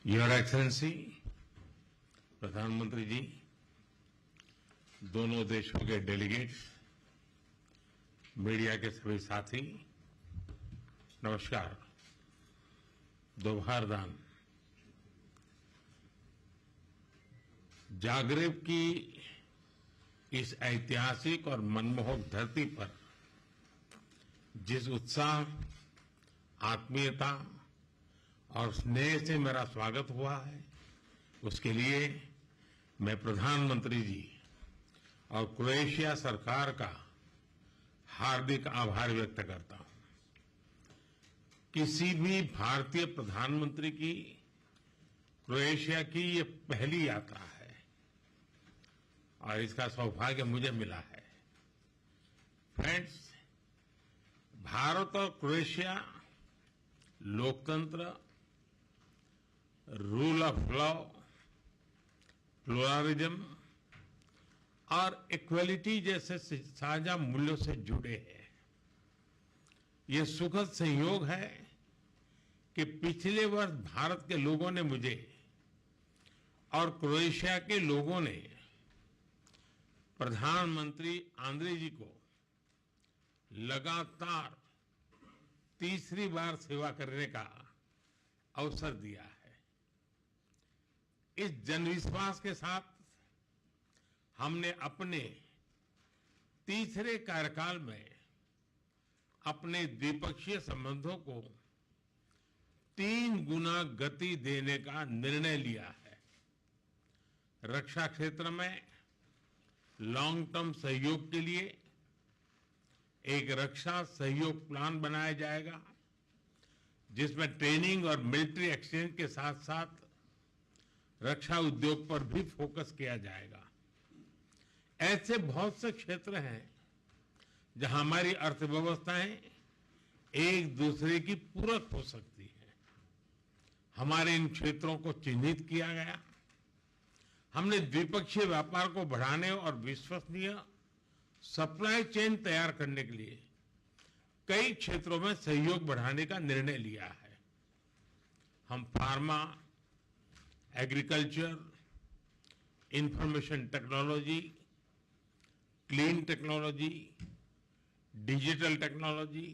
Your excellency, प्रधानमंत्री जी, दोनों देशों के डेलीगेट्स, मीडिया के सभी साथी, नमस्कार। दोपहर दान जागरेब की इस ऐतिहासिक और मनमोहक धरती पर जिस उत्साह, आत्मीयता और स्नेह से मेरा स्वागत हुआ है, उसके लिए मैं प्रधानमंत्री जी और क्रोएशिया सरकार का हार्दिक आभार व्यक्त करता हूं। किसी भी भारतीय प्रधानमंत्री की क्रोएशिया की ये पहली यात्रा है और इसका सौभाग्य मुझे मिला है। फ्रेंड्स, भारत और क्रोएशिया लोकतंत्र, रूल ऑफ लॉ, प्लुरलिज्म और इक्वलिटी जैसे साझा मूल्यों से जुड़े हैं। ये सुखद संयोग है कि पिछले वर्ष भारत के लोगों ने मुझे और क्रोएशिया के लोगों ने प्रधानमंत्री आंद्रे जी को लगातार तीसरी बार सेवा करने का अवसर दिया है। इस जनविश्वास के साथ हमने अपने तीसरे कार्यकाल में अपने द्विपक्षीय संबंधों को 3 गुना गति देने का निर्णय लिया है। रक्षा क्षेत्र में लॉन्ग टर्म सहयोग के लिए एक रक्षा सहयोग प्लान बनाया जाएगा, जिसमें ट्रेनिंग और मिलिट्री एक्सचेंज के साथ साथ रक्षा उद्योग पर भी फोकस किया जाएगा। ऐसे बहुत से क्षेत्र हैं जहां हमारी अर्थव्यवस्थाएं एक दूसरे की पूरक हो सकती है। हमारे इन क्षेत्रों को चिन्हित किया गया। हमने द्विपक्षीय व्यापार को बढ़ाने और विश्वसनीय सप्लाई चेन तैयार करने के लिए कई क्षेत्रों में सहयोग बढ़ाने का निर्णय लिया है। हम pharma, agriculture, information technology, clean technology, digital technology,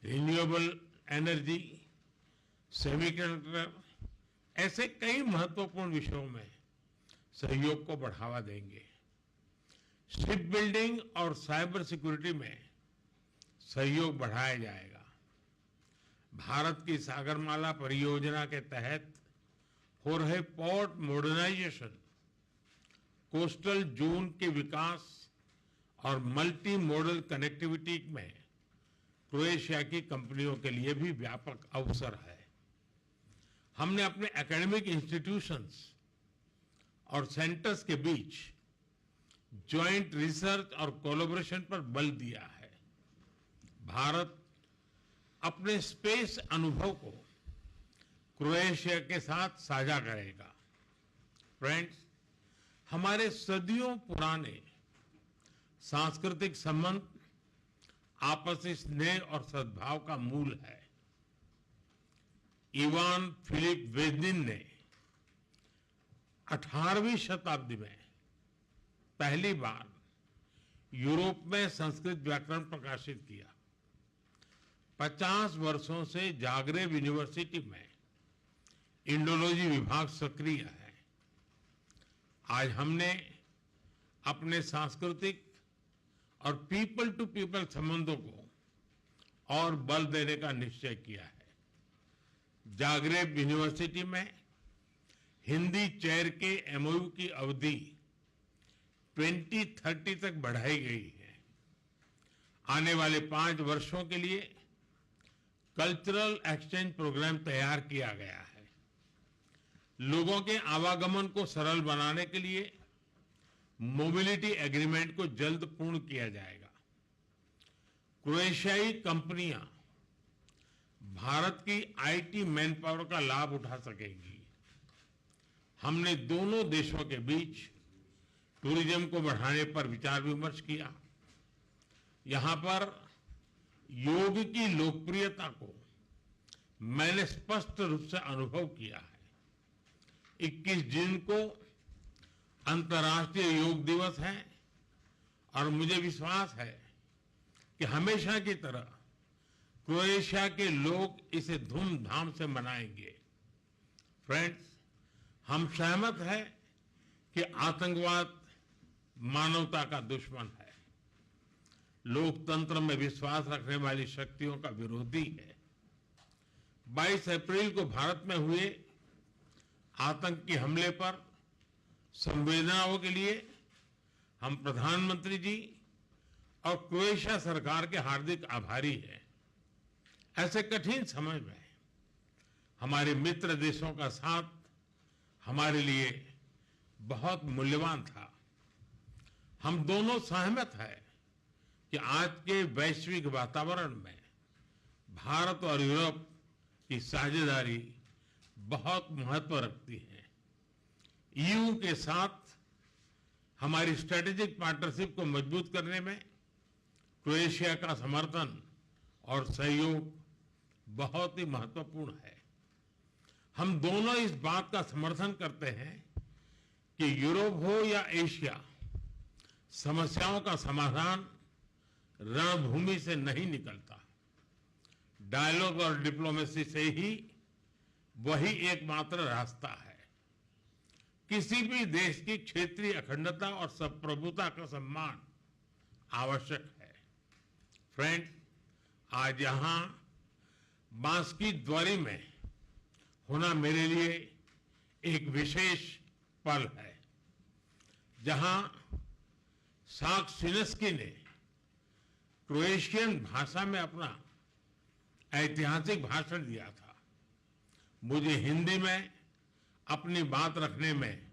renewable energy, semiconductor, ऐसे कई महत्वपूर्ण विषयों में सहयोग को बढ़ावा देंगे। शिप बिल्डिंग और साइबर सिक्योरिटी में सहयोग बढ़ाया जाएगा। भारत की सागरमाला परियोजना के तहत हो रहे पोर्ट मॉडर्नाइजेशन, कोस्टल जोन के विकास और मल्टी मॉडल कनेक्टिविटी में क्रोएशिया की कंपनियों के लिए भी व्यापक अवसर है। हमने अपने एकेडमिक इंस्टीट्यूशंस और सेंटर्स के बीच ज्वाइंट रिसर्च और कोलैबोरेशन पर बल दिया है। भारत अपने स्पेस अनुभव को क्रोएशिया के साथ साझा करेगा। फ्रेंड्स, हमारे सदियों पुराने सांस्कृतिक संबंध आपसी स्नेह और सद्भाव का मूल है। इवान फिलिप वेजनिन ने 18वीं शताब्दी में पहली बार यूरोप में संस्कृत व्याकरण प्रकाशित किया। 50 वर्षों से जागरेब यूनिवर्सिटी में इंडोलॉजी विभाग सक्रिय है। आज हमने अपने सांस्कृतिक और पीपल टू पीपल संबंधों को और बल देने का निश्चय किया है। जागरेब यूनिवर्सिटी में हिंदी चेयर के एमओयू की अवधि 2030 तक बढ़ाई गई है। आने वाले 5 वर्षों के लिए कल्चरल एक्सचेंज प्रोग्राम तैयार किया गया है। लोगों के आवागमन को सरल बनाने के लिए मोबिलिटी एग्रीमेंट को जल्द पूर्ण किया जाएगा। क्रोएशियाई कंपनियां भारत की आईटी मैन पावर का लाभ उठा सकेंगी। हमने दोनों देशों के बीच टूरिज्म को बढ़ाने पर विचार विमर्श किया। यहां पर योग की लोकप्रियता को मैंने स्पष्ट रूप से अनुभव किया है। 21 जून को अंतर्राष्ट्रीय योग दिवस है और मुझे विश्वास है कि हमेशा की तरह क्रोएशिया के लोग इसे धूमधाम से मनाएंगे। फ्रेंड्स, हम सहमत हैं कि आतंकवाद मानवता का दुश्मन है, लोकतंत्र में विश्वास रखने वाली शक्तियों का विरोधी है। 22 अप्रैल को भारत में हुए आतंकी हमले पर संवेदनाओं के लिए हम प्रधानमंत्री जी और क्रोएशिया सरकार के हार्दिक आभारी हैं। ऐसे कठिन समय में हमारे मित्र देशों का साथ हमारे लिए बहुत मूल्यवान था। हम दोनों सहमत हैं कि आज के वैश्विक वातावरण में भारत और यूरोप की साझेदारी बहुत महत्व रखती है। ईयू के साथ हमारी स्ट्रेटेजिक पार्टनरशिप को मजबूत करने में क्रोएशिया का समर्थन और सहयोग बहुत ही महत्वपूर्ण है। हम दोनों इस बात का समर्थन करते हैं कि यूरोप हो या एशिया, समस्याओं का समाधान रणभूमि से नहीं निकलता। डायलॉग और डिप्लोमेसी से ही वही एकमात्र रास्ता है। किसी भी देश की क्षेत्रीय अखंडता और संप्रभुता का सम्मान आवश्यक है। फ्रेंड्स, आज यहां बांसकी द्वारी में होना मेरे लिए एक विशेष पल है, जहां साक्सिनेस्की ने क्रोएशियन भाषा में अपना ऐतिहासिक भाषण दिया था। मुझे हिंदी में अपनी बात रखने में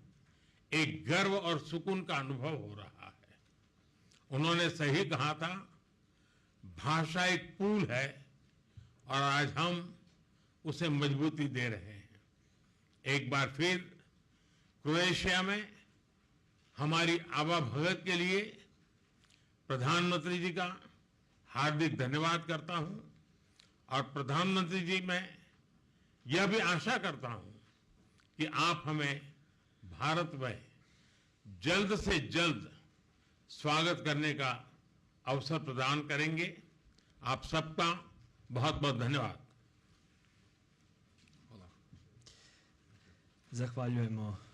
एक गर्व और सुकून का अनुभव हो रहा है। उन्होंने सही कहा था, भाषा एक पुल है और आज हम उसे मजबूती दे रहे हैं। एक बार फिर क्रोएशिया में हमारी आवाभगत के लिए प्रधानमंत्री जी का हार्दिक धन्यवाद करता हूं और प्रधानमंत्री जी मैं यह भी आशा करता हूं कि आप हमें भारत में जल्द से जल्द स्वागत करने का अवसर प्रदान करेंगे। आप सबका बहुत बहुत धन्यवाद। Zahvaljujemo